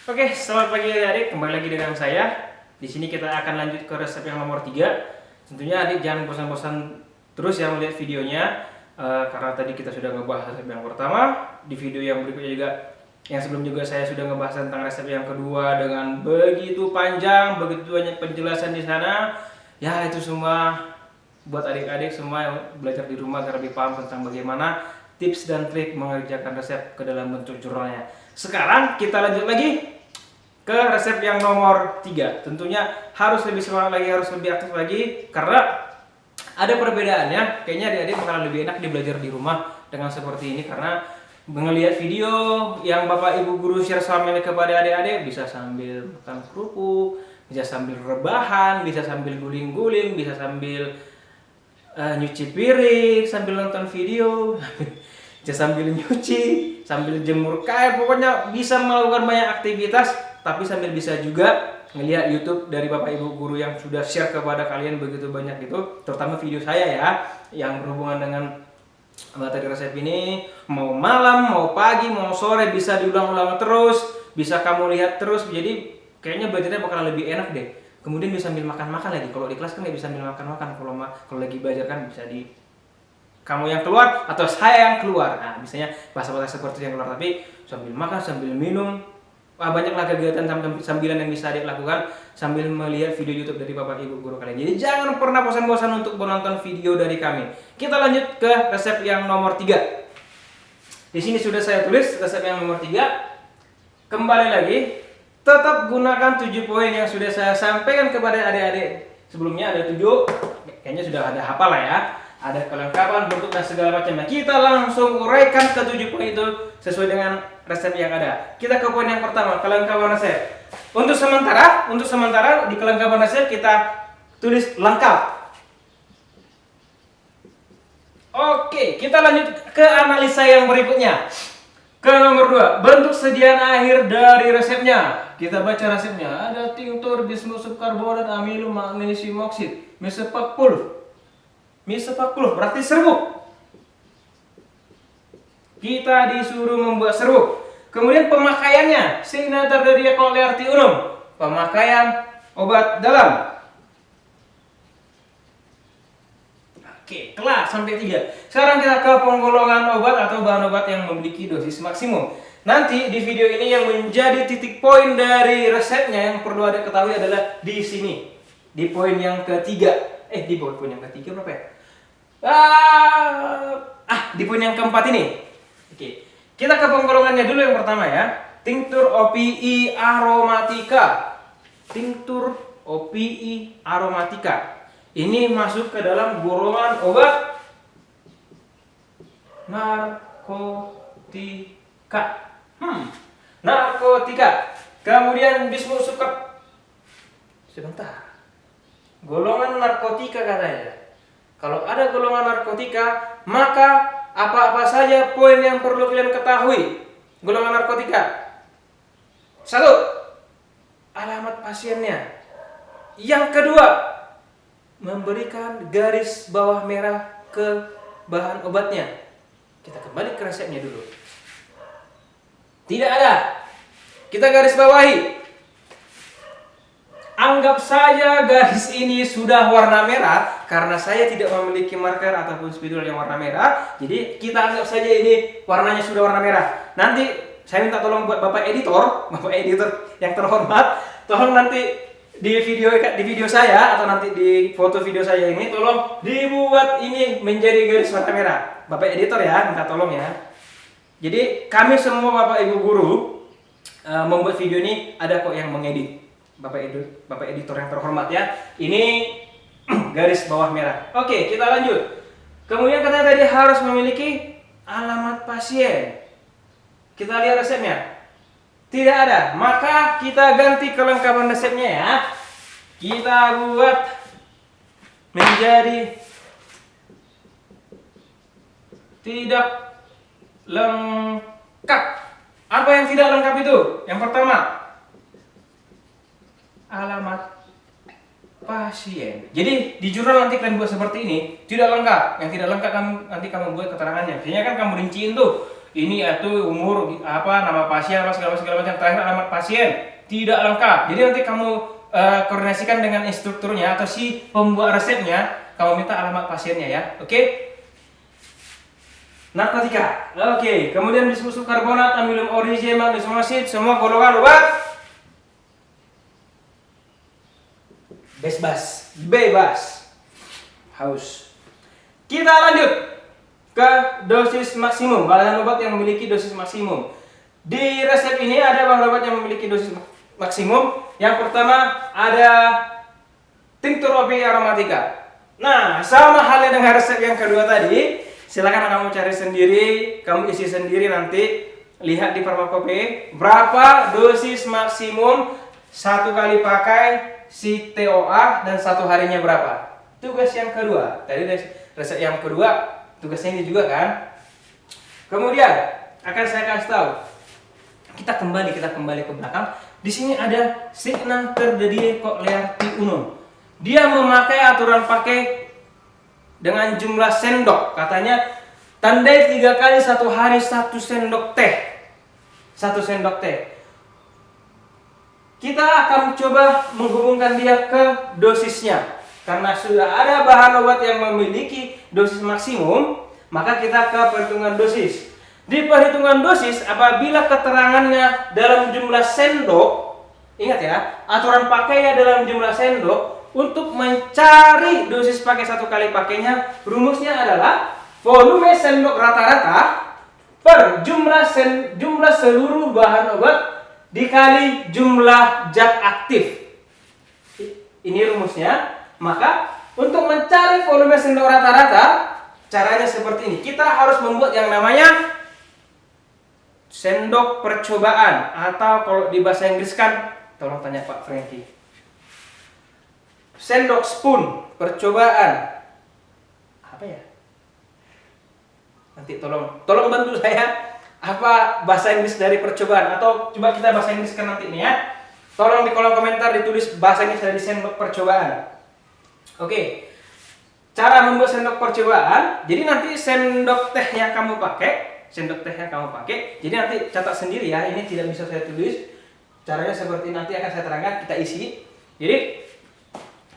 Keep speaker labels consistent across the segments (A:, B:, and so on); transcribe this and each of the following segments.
A: Oke, selamat pagi adik-adik. Kembali lagi dengan saya. Di sini kita akan lanjut ke resep yang nomor 3. Tentunya adik jangan bosan-bosan terus ya melihat videonya, karena tadi kita sudah ngebahas resep yang pertama. Di video yang berikutnya juga, yang sebelum juga saya sudah ngebahas tentang resep yang kedua dengan begitu panjang, begitu banyak penjelasan di sana. Ya, itu semua buat adik-adik semua yang belajar di rumah agar lebih paham tentang bagaimana tips dan trik mengerjakan resep ke dalam bentuk jurnalnya. Sekarang kita lanjut lagi ke resep yang nomor 3. Tentunya harus lebih semangat lagi, harus lebih aktif lagi, karena ada perbedaannya. Kayaknya adik-adik bakalan lebih enak belajar di rumah dengan seperti ini, karena melihat video yang bapak ibu guru share selama ini kepada adik-adik, bisa sambil makan kerupuk, bisa sambil rebahan, bisa sambil guling-guling, bisa sambil nyuci piring, sambil nonton video, bisa sambil nyuci, sambil jemur kain, pokoknya bisa melakukan banyak aktivitas, tapi sambil bisa juga ngelihat YouTube dari bapak ibu guru yang sudah share kepada kalian begitu banyak itu, terutama video saya ya, yang berhubungan dengan materi resep ini. Mau malam, mau pagi, mau sore, bisa diulang-ulang terus, bisa kamu lihat terus, jadi kayaknya belajarnya bakalan lebih enak deh. Kemudian bisa sambil makan-makan lagi. Kalau di kelas kan nggak bisa sambil makan-makan. Kalau lagi belajar kan bisa di kamu yang keluar atau saya yang keluar. Nah, misalnya bahasa-bahasa seperti yang keluar, tapi sambil makan, sambil minum. Banyaklah kegiatan sambilan yang bisa dilakukan sambil melihat video YouTube dari bapak ibu guru kalian. Jadi jangan pernah bosan-bosan untuk menonton video dari kami. Kita lanjut ke resep yang nomor 3. Di sini sudah saya tulis resep yang nomor 3. Kembali lagi, tetap gunakan 7 poin yang sudah saya sampaikan kepada adik-adik sebelumnya. Ada 7, kayaknya sudah ada hafal lah ya. Ada kelengkapan, bentuk, dan segala macamnya. Kita langsung uraikan ke 7 poin itu sesuai dengan resep yang ada. Kita ke poin yang pertama, kelengkapan resep. Untuk sementara di kelengkapan resep kita tulis lengkap. Oke, kita lanjut ke analisa yang berikutnya. Ke nomor 2, bentuk sediaan akhir dari resepnya. Kita baca resepnya. Ada tinctur bismuth karbonat amilum magnesium oxide mesepakpul. Mesepakpul berarti serbuk. Kita disuruh membuat serbuk. Kemudian pemakaiannya, signature dari koleartiunum, pemakaian obat dalam. Oke, kelas sampai 3. Sekarang kita ke penggolongan obat atau bahan obat yang memiliki dosis maksimum. Nanti di video ini yang menjadi titik poin dari resepnya yang perlu ada ketahui adalah di sini. Di poin yang ketiga. Di poin yang ketiga berapa ya? Di poin yang keempat ini. Oke. Kita ke penggolongannya dulu yang pertama ya. Tinctur opii aromatica. Tinctur opii aromatica. Ini masuk ke dalam golongan obat narkotika. Narkotika. Kemudian bismuth sukat. Sebentar. Golongan narkotika katanya. Kalau ada golongan narkotika, maka apa-apa saja poin yang perlu kalian ketahui. Golongan narkotika. 1. Alamat pasiennya. Yang kedua, memberikan garis bawah merah ke bahan obatnya. Kita kembali ke resepnya dulu. Tidak ada. Kita garis bawahi. Anggap saja garis ini sudah warna merah, karena saya tidak memiliki marker ataupun spidol yang warna merah. Jadi kita anggap saja ini warnanya sudah warna merah. Nanti saya minta tolong buat bapak editor yang terhormat, tolong nanti di video saya atau nanti di foto video saya ini tolong dibuat ini menjadi garis warna merah. Bapak editor ya, minta tolong ya. Jadi kami semua bapak ibu guru membuat video ini ada kok yang mengedit. Bapak editor yang terhormat ya. Ini garis bawah merah. Oke, kita lanjut. Kemudian katanya tadi harus memiliki alamat pasien. Kita lihat resepnya. Tidak ada. Maka kita ganti kelengkapan resepnya ya. Kita buat menjadi tidak lengkap. Apa yang tidak lengkap itu? Yang pertama, alamat pasien. Jadi di jurnal nanti kalian buat seperti ini, tidak lengkap. Yang tidak lengkap nanti kamu buat keterangannya. Biasanya kan kamu rinciin tuh, ini itu umur apa, nama pasien apa segala macam, terakhir alamat pasien, tidak lengkap. Jadi nanti kamu koordinasikan dengan instrukturnya atau si pembuat resepnya, kamu minta alamat pasiennya ya. Oke? Narkotika. Oke, kemudian bisphenol karbonat, amilum orige, magnesium asid, semua golongan obat bebas. Haus. Kita lanjut ke dosis maksimum, bahan obat yang memiliki dosis maksimum. Di resep ini ada bahan obat yang memiliki dosis maksimum. Yang pertama ada tinctur opi aromatica. Nah, sama halnya dengan resep yang kedua tadi, silakan kamu cari sendiri, kamu isi sendiri nanti, lihat di farmakope berapa dosis maksimum satu kali pakai si TOA dan satu harinya berapa. Tugas yang kedua, tadi resep yang kedua, tugasnya ini juga kan. Kemudian akan saya kasih tahu. Kita kembali ke belakang. Di sini ada Signa Terdedie Cochlearti Unum. Dia memakai aturan pakai dengan jumlah sendok. Katanya tandai 3 kali satu hari 1 sendok teh. 1 sendok teh. Kita akan coba menghubungkan dia ke dosisnya. Karena sudah ada bahan obat yang memiliki dosis maksimum, maka kita ke perhitungan dosis. Di perhitungan dosis, apabila keterangannya dalam jumlah sendok, ingat ya, aturan pakainya dalam jumlah sendok, untuk mencari dosis pakai satu kali pakainya, rumusnya adalah volume sendok rata-rata per jumlah seluruh bahan obat dikali jumlah zat aktif. Ini rumusnya. Maka untuk mencari volume sendok rata-rata, caranya seperti ini. Kita harus membuat yang namanya sendok percobaan, atau kalau di bahasa Inggris kan, tolong tanya Pak Franky, sendok spoon percobaan. Apa ya? Nanti tolong bantu saya apa bahasa Inggris dari percobaan, atau coba kita bahasa Inggris kan nanti ini ya. Tolong di kolom komentar ditulis bahasa Inggris dari sendok percobaan. Oke. Cara membuat sendok percobaan. Jadi nanti sendok tehnya kamu pakai. Jadi nanti catat sendiri ya. Ini tidak bisa saya tulis. Caranya seperti nanti akan saya terangkan, kita isi. Jadi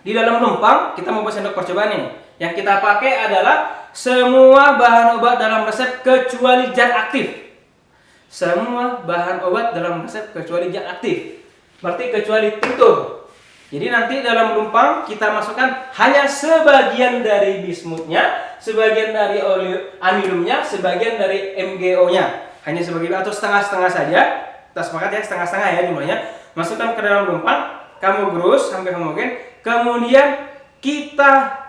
A: di dalam lempang kita membuat sendok percobaan ini. Yang kita pakai adalah semua bahan obat dalam resep kecuali zat aktif. Semua bahan obat dalam resep kecuali zat aktif. Berarti kecuali tinctur. Jadi nanti dalam lumpang kita masukkan hanya sebagian dari bismutnya, sebagian dari amilumnya, sebagian dari MgO-nya. Hanya sebagian atau setengah-setengah saja. Kita sepakat ya, setengah-setengah ya jumlahnya. Masukkan ke dalam lumpang, kamu gerus sampai homogen. Kemudian kita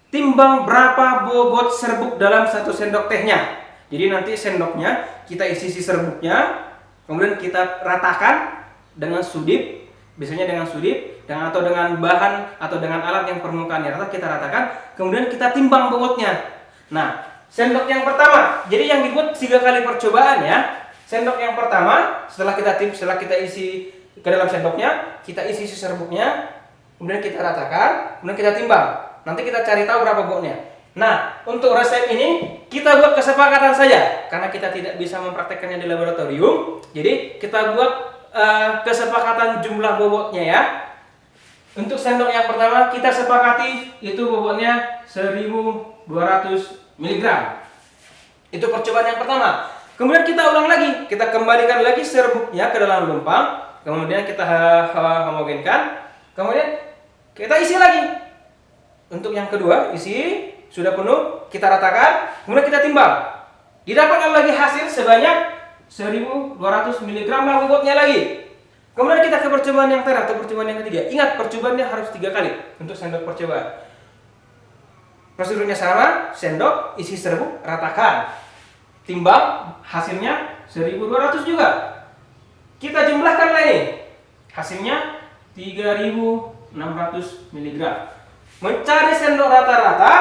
A: timbang berapa bobot serbuk dalam 1 sendok tehnya. Jadi nanti sendoknya kita isi serbuknya, kemudian kita ratakan dengan sudip. Biasanya dengan sudip atau dengan bahan atau dengan alat yang permukaannya rata, kita ratakan, kemudian kita timbang bobotnya. Nah, sendok yang pertama, jadi yang dibuat 3 kali percobaan ya. Sendok yang pertama, setelah kita isi ke dalam sendoknya, kita isi serbuknya, kemudian kita ratakan, kemudian kita timbang. Nanti kita cari tahu berapa bobotnya. Nah, untuk resep ini kita buat kesepakatan saja, karena kita tidak bisa mempraktekkannya di laboratorium. Jadi kita buat kesepakatan jumlah bobotnya ya. Untuk sendok yang pertama kita sepakati itu bobotnya 1200 mg. Itu percobaan yang pertama. Kemudian kita ulang lagi, kita kembalikan lagi serbuknya ke dalam lempang, kemudian kita homogenkan, kemudian kita isi lagi. Untuk yang kedua isi sudah penuh, kita ratakan, kemudian kita timbang. Didapatkan lagi hasil sebanyak 1200 mg lah bobotnya lagi. Kemudian kita ke percobaan yang terakhir atau percobaan yang ketiga. Ingat, percobaannya harus 3 kali untuk sendok percobaan. Prosedurnya sama, sendok, isi serbuk, ratakan. Timbang, hasilnya 1200 juga. Kita jumlahkan lagi. Hasilnya 3600 mg. Mencari sendok rata-rata,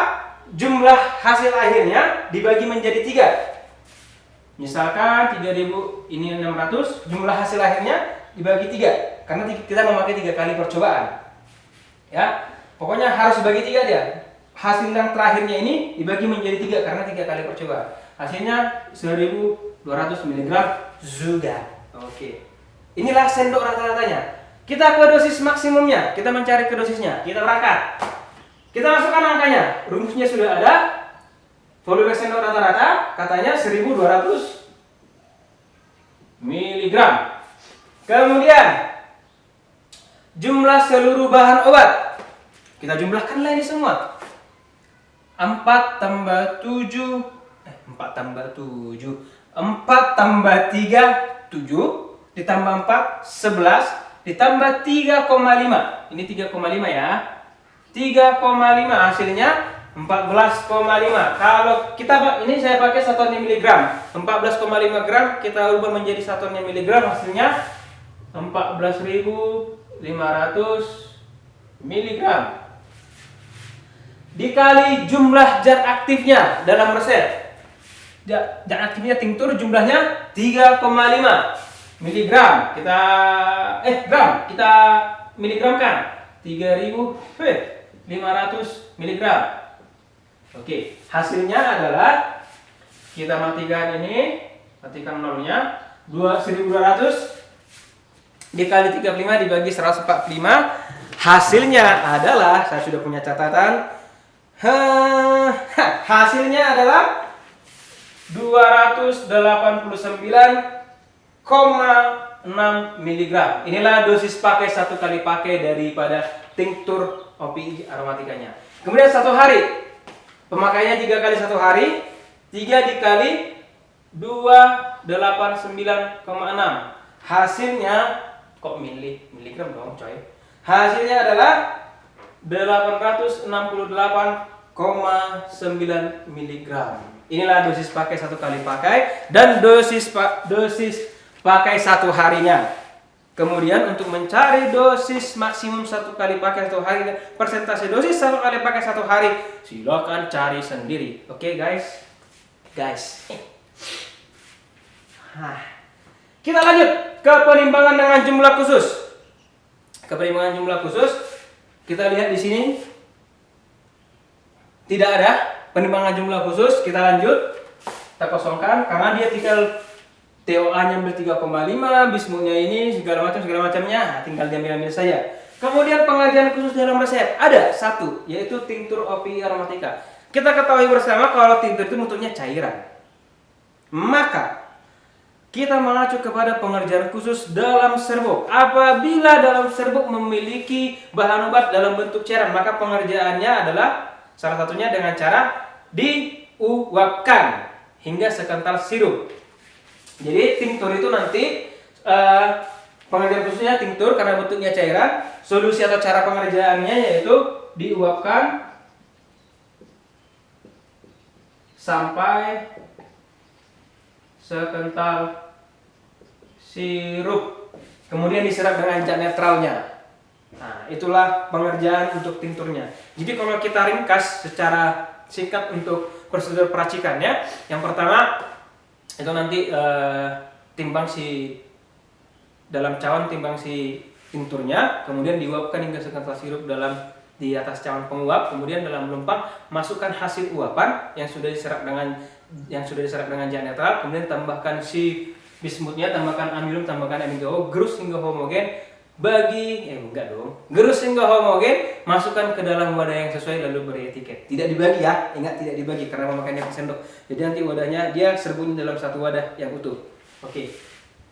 A: jumlah hasil akhirnya dibagi menjadi 3. Misalkan 3000 ini 600, jumlah hasil akhirnya dibagi 3. Karena kita memakai 3 kali percobaan. Ya, pokoknya harus bagi 3 dia. hasil yang terakhirnya ini dibagi menjadi 3 karena 3 kali percobaan. Hasilnya 1200 mg juga. Oke. Inilah sendok rata-ratanya. Kita ke dosis maksimumnya. Kita mencari ke dosisnya. Kita berangkat. Kita masukkan angkanya. Rumusnya sudah ada. Volume sendok rata-rata katanya 1200 mg. Kemudian jumlah seluruh bahan obat. Kita jumlahkanlah ini semua. 4 tambah 7 4 tambah 7 4 tambah 3 7 ditambah 4 11 ditambah 3,5. Ini 3,5 ya. 3,5 hasilnya 14,5. Kalau kita ini saya pakai satuannya miligram. 14,5 gram kita ubah menjadi satuannya miligram, hasilnya 14.500 miligram. Dikali jumlah zat aktifnya dalam resep. Zat aktifnya tinktur jumlahnya 3,5 miligram. Gram kita miligramkan 3.500 miligram. Oke, hasilnya adalah kita matikan ini, matikan nolnya, 1200 dikali 35 dibagi 145. Hasilnya adalah, saya sudah punya catatan. Hasilnya adalah 289,6 mg. Inilah dosis pakai satu kali pakai daripada tinktur OPI aromatikanya. Kemudian satu hari pemakaiannya 3 kali satu hari. 3 dikali 289,6. Hasilnya kok miligram dong coy. Hasilnya adalah 868,9 mg. Inilah dosis pakai satu kali pakai dan dosis pakai satu harinya. Kemudian untuk mencari dosis maksimum satu kali pakai satu hari dan persentase dosis satu kali pakai satu hari, silakan cari sendiri. Oke guys. Kita lanjut ke penimbangan dengan jumlah khusus. Penimbangan jumlah khusus, kita lihat di sini tidak ada penimbangan jumlah khusus. Kita lanjut, kita kosongkan karena dia tinggal TOA-nya 3,5, bismutnya ini segala macamnya, tinggal diambil saja. Kemudian pengajian khusus dalam resep ada satu, yaitu tinktur OPI aromatika. Kita ketahui bersama kalau tinktur itu bentuknya cairan. Maka kita mengacu kepada pengerjaan khusus dalam serbuk. Apabila dalam serbuk memiliki bahan obat dalam bentuk cairan, maka pengerjaannya adalah salah satunya dengan cara diuapkan hingga sekental sirup. Jadi tinktur itu nanti pengerjaan khususnya tinktur karena bentuknya cairan. Solusi atau cara pengerjaannya yaitu diuapkan sampai sekental sirup, kemudian diserap dengan zat netralnya. Nah, itulah pengerjaan untuk tinkturnya. Jadi kalau kita ringkas secara singkat untuk prosedur peracikannya, yang pertama itu nanti timbang si dalam cawan, timbang si tinkturnya, kemudian diuapkan hingga sekental sirup di atas cawan penguap, kemudian dalam lempang masukkan hasil uapan yang sudah diserap dengan zat netral, kemudian tambahkan si bismutnya, tambahkan amilum, tambahkan amigo, gerus hingga homogen, gerus hingga homogen, masukkan ke dalam wadah yang sesuai lalu beri etiket. Tidak dibagi ya, ingat tidak dibagi karena memakainya sendok. Jadi nanti wadahnya dia serbunyi dalam satu wadah yang utuh. Oke.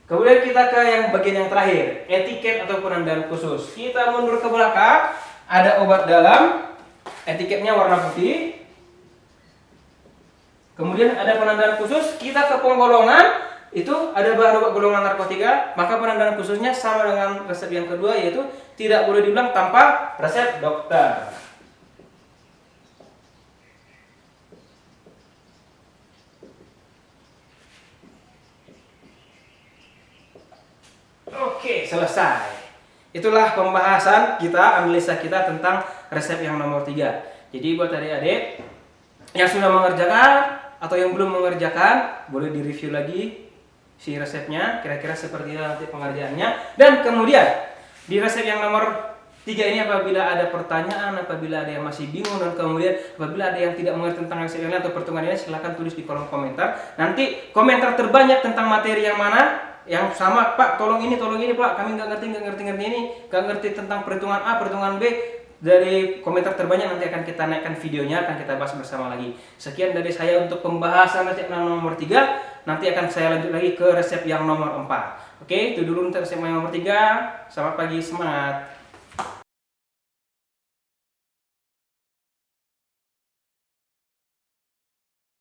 A: Kemudian kita ke yang bagian yang terakhir, etiket atau penandaan khusus. Kita mundur ke belakang, ada obat dalam, etiketnya warna putih. Kemudian ada penandaan khusus, kita ke penggolongan, itu ada bahan obat golongan narkotika, maka penandaan khususnya sama dengan resep yang kedua, yaitu tidak boleh diulang tanpa resep dokter. Oke, selesai. Itulah pembahasan kita, analisa kita tentang resep yang nomor 3. Jadi buat adik-adik yang sudah mengerjakan atau yang belum mengerjakan, boleh direview lagi si resepnya, kira-kira seperti nanti pengerjaannya. Dan kemudian di resep yang nomor tiga ini apabila ada pertanyaan, apabila ada yang masih bingung, dan kemudian apabila ada yang tidak mengerti tentang resep ini atau perhitungan ini, silahkan tulis di kolom komentar. Nanti komentar terbanyak tentang materi yang mana, yang sama, Pak, tolong ini Pak, kami nggak ngerti ini, nggak ngerti tentang perhitungan A, perhitungan B. Dari komentar terbanyak nanti akan kita naikkan videonya, akan kita bahas bersama lagi. Sekian dari saya untuk pembahasan resep yang nomor 3. Nanti akan saya lanjut lagi ke resep yang nomor 4. Oke, itu dulu untuk resep yang nomor 3. Selamat pagi, semangat.